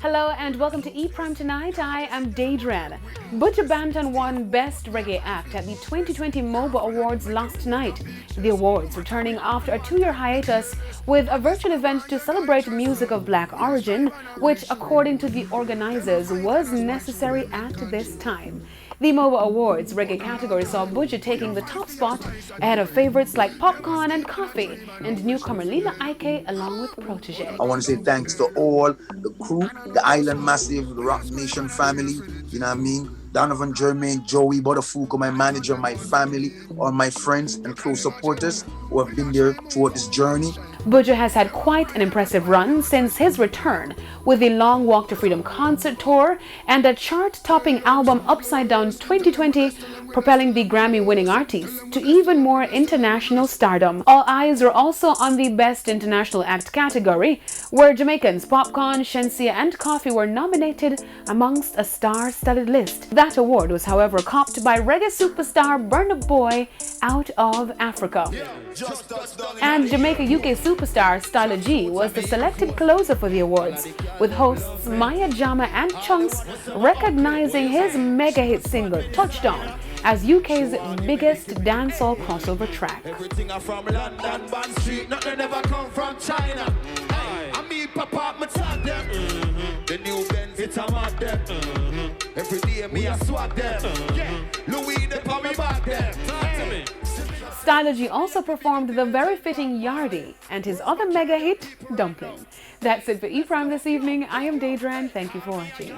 Hello and welcome to E Prime Tonight. I am Daedran. Butcher Banton won Best Reggae Act at the 2020 MOBA Awards last night. The awards returning after a 2-year hiatus with a virtual event to celebrate music of black origin, which according to the organizers was necessary at this time. The MOBA Awards reggae category saw Butcher taking the top spot ahead of favorites like Popcorn and Coffee and newcomer Lila Ike along with Protege. I want to say thanks to all the crew, the Island Massive, the Rock Nation family, you know what I mean? Donovan, Jermaine, Joey, Buttafuoco, my manager, my family, all my friends and close supporters who have been there throughout this journey. Butcher has had quite an impressive run since his return with the Long Walk to Freedom concert tour and a chart-topping album Upside Down 2020, propelling the Grammy-winning artist to even more international stardom. All eyes are also on the Best International Act category, where Jamaicans Popcorn, Shenseea and Coffee were nominated amongst a star-studded list. That award was, however, copped by reggae superstar Burna Boy out of Africa. And Jamaica UK superstar Styler G was the selected closer for the awards, with hosts Maya Jama and Chunks recognizing his mega hit single Touchdown as UK's biggest dancehall crossover track. Everything from London, Bond Street, nothing ever come from China. I mean, Papa, me tag them. The new Benz, it's a mad them. Every day, me a swag them. Louis, they call me back them. Talk to me. Styler G also performed the very fitting Yardie and his other mega hit, Dumpling. That's it for E Prime this evening. I am Daedran. Thank you for watching.